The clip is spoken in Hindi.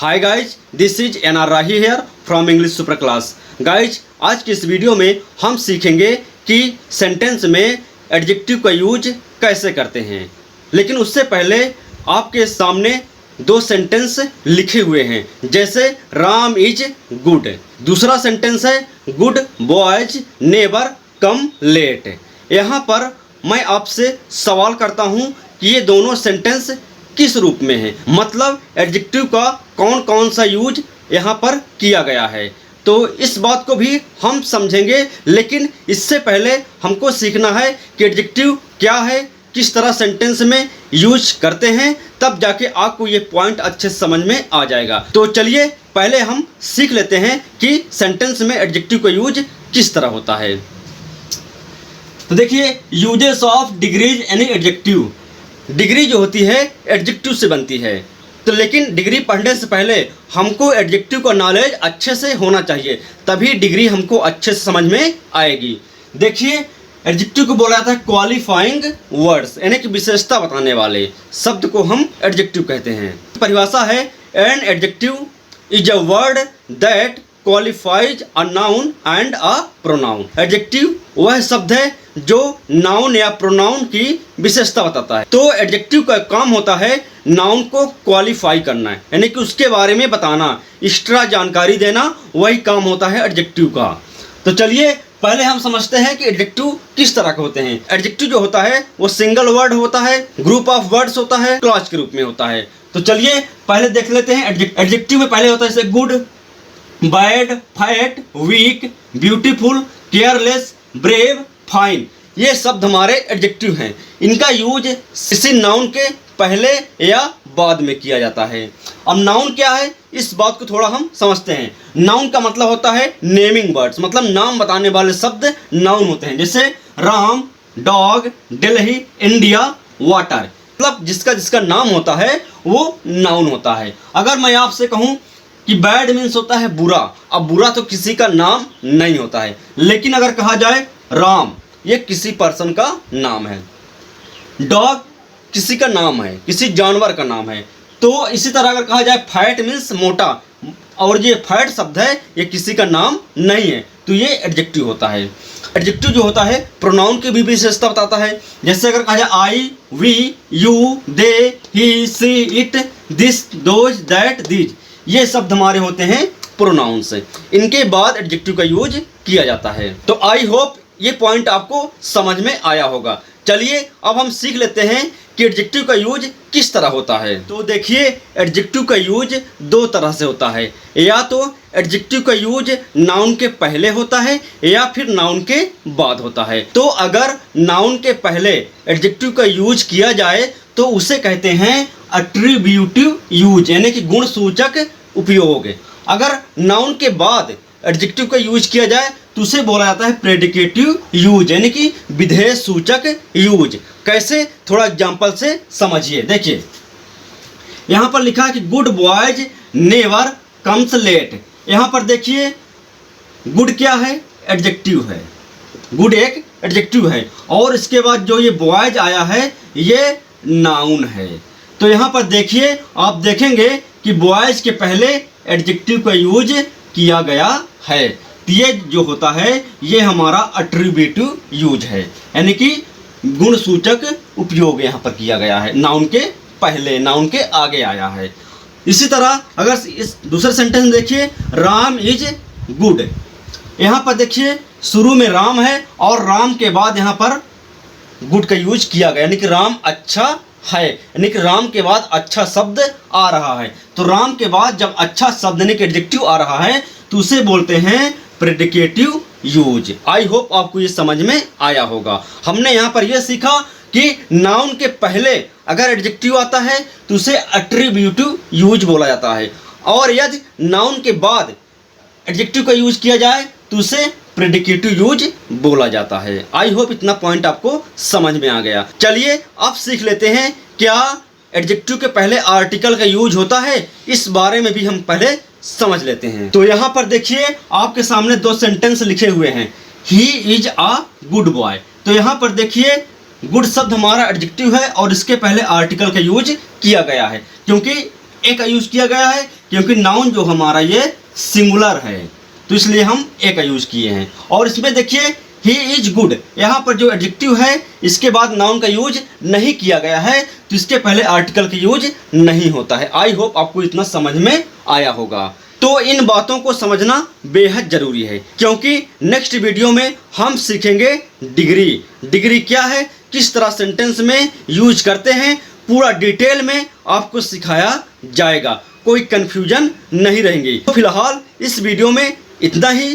Hi guys, this is NR Rahi here from English super class. Guys, आज की इस वीडियो में हम सीखेंगे कि सेंटेंस में एडजेक्टिव का यूज कैसे करते हैं। लेकिन उससे पहले आपके सामने दो सेंटेंस लिखे हुए हैं, जैसे राम इज गुड। दूसरा सेंटेंस है good boys never come late. यहाँ पर मैं आपसे सवाल करता हूँ कि ये दोनों सेंटेंस किस रूप में है, मतलब एडजेक्टिव का कौन कौन सा यूज यहाँ पर किया गया है। तो इस बात को भी हम समझेंगे, लेकिन इससे पहले हमको सीखना है कि एडजेक्टिव क्या है, किस तरह सेंटेंस में यूज करते हैं, तब जाके आपको ये पॉइंट अच्छे से समझ में आ जाएगा। तो चलिए पहले हम सीख लेते हैं कि सेंटेंस में एडजेक्टिव का यूज किस तरह होता है। तो देखिए, uses of degrees any adjective. Degree जो होती है एडजेक्टिव से बनती है, तो लेकिन डिग्री पढ़ने से पहले हमको एडजेक्टिव का नॉलेज अच्छे से होना चाहिए, तभी डिग्री हमको अच्छे से समझ में आएगी। देखिए, एडजेक्टिव को बोला जाता है क्वालिफाइंग वर्ड्स, यानी कि विशेषता बताने वाले शब्द को हम एडजेक्टिव कहते हैं। परिभाषा है, an adjective is a word that qualifies a noun and a pronoun. Adjective वह शब्द है जो नाउन या प्रोनाउन की विशेषता बताता है। तो एडजेक्टिव का काम होता है नाउन को क्वालिफाई करना, यानी कि उसके बारे में बताना, एक्स्ट्रा जानकारी देना, वही काम होता है एडजेक्टिव का। तो चलिए पहले हम समझते हैं कि एडजेक्टिव किस तरह के होते हैं। एडजेक्टिव जो होता है वो सिंगल वर्ड होता है, ग्रुप ऑफ वर्ड्स होता है, क्लॉज के रूप में होता है। तो चलिए पहले देख लेते हैं। एडजेक्टिव में पहले होता है जैसे good, bad, fat, weak, beautiful, careless, brave, fine. ये शब्द हमारे एडजेक्टिव हैं। इनका यूज किसी नाउन के पहले या बाद में किया जाता है। अब नाउन क्या है, इस बात को थोड़ा हम समझते हैं। नाउन का मतलब होता है नेमिंग वर्ड्स, मतलब नाम बताने वाले शब्द नाउन होते हैं। जैसे Ram, dog, Delhi, India, water, मतलब जिसका जिसका नाम होता है वो नाउन होता है। अगर मैं आपसे कहूँ कि बैड मीन्स होता है बुरा, अब बुरा तो किसी का नाम नहीं होता है, लेकिन अगर कहा जाए राम, ये किसी पर्सन का नाम है। डॉग किसी का नाम है, किसी जानवर का नाम है। तो इसी तरह अगर कहा जाए फैट मीन्स मोटा, और ये फैट शब्द है, ये किसी का नाम नहीं है, तो ये एडजेक्टिव होता है। एडजेक्टिव जो होता है प्रोनाउन की भी विशेषता बताता है। जैसे अगर कहा जाए I, we, you, they, he, she, it, this, those, that, these, ये शब्द हमारे होते हैं प्रोनाउन से। इनके बाद एडजेक्टिव का यूज किया जाता है। तो आई होप ये पॉइंट आपको समझ में आया होगा। चलिए अब हम सीख लेते हैं कि एडजेक्टिव का यूज किस तरह होता है। तो देखिए, एडजेक्टिव का यूज दो तरह से होता है। या तो एडजेक्टिव का यूज नाउन के पहले होता है या फिर नाउन के बाद होता है। तो अगर नाउन के पहले एडजेक्टिव का यूज किया जाए तो उसे कहते हैं एट्रीब्यूटिव यूज, यानी कि गुण सूचक उपयोग। अगर नाउन के बाद एडजेक्टिव का यूज किया जाए तो उसे बोला जाता है प्रेडिकेटिव यूज, यानी कि विधेय सूचक यूज। कैसे, थोड़ा एग्जांपल से समझिए। देखिए यहाँ पर लिखा है कि good boys never comes late. यहाँ पर देखिए, गुड क्या है, एडजेक्टिव है। गुड एक एडजेक्टिव है, और इसके बाद जो ये बॉयज आया है ये नाउन है। तो यहाँ पर देखिए, आप देखेंगे कि बॉयज के पहले एडजेक्टिव का यूज किया गया है। ये जो होता है ये हमारा एट्रीब्यूटिव यूज है, यानी कि गुण सूचक उपयोग यहाँ पर किया गया है। नाउन के पहले, नाउन के आगे आया है। इसी तरह अगर इस दूसरे सेंटेंस देखिए, राम इज गुड। यहाँ पर देखिए शुरू में राम है और राम के बाद यहाँ पर गुड का यूज किया गया, यानी कि राम अच्छा है, यानी कि राम के बाद अच्छा शब्द आ रहा है। तो राम के बाद जब अच्छा शब्द यानी कि एडजेक्टिव आ रहा है तो उसे बोलते हैं प्रेडिकेटिव यूज। आई होप आपको ये समझ में आया होगा। हमने यहाँ पर यह सीखा कि नाउन के पहले अगर एडजेक्टिव आता है तो उसे एट्रीब्यूटिव यूज बोला जाता है, और यदि नाउन के बाद एडजेक्टिव का यूज किया जाए तो उसे प्रेडिकेटिव यूज बोला जाता है। आई होप इतना पॉइंट आपको समझ में आ गया। चलिए अब सीख लेते हैं क्या एडजेक्टिव के पहले आर्टिकल का यूज होता है, इस बारे में भी हम पहले समझ लेते हैं। तो यहाँ पर देखिए आपके सामने दो सेंटेंस लिखे हुए हैं, he is a good boy. तो यहाँ पर देखिए गुड शब्द हमारा एडजेक्टिव है और इसके पहले आर्टिकल का यूज किया गया है, क्योंकि ए का यूज किया गया है क्योंकि नाउन जो हमारा ये सिंगुलर है, तो इसलिए हम ए का यूज किए हैं। और इसमें देखिए ही इज गुड, यहाँ पर जो एडजेक्टिव है इसके बाद नाउन का यूज नहीं किया गया है, तो इसके पहले आर्टिकल का यूज नहीं होता है। आई होप आपको इतना समझ में आया होगा। तो इन बातों को समझना बेहद जरूरी है, क्योंकि नेक्स्ट वीडियो में हम सीखेंगे डिग्री। डिग्री क्या है, किस तरह सेंटेंस में यूज करते हैं, पूरा डिटेल में आपको सिखाया जाएगा, कोई कंफ्यूजन नहीं रहेंगी। तो फिलहाल इस वीडियो में इतना ही।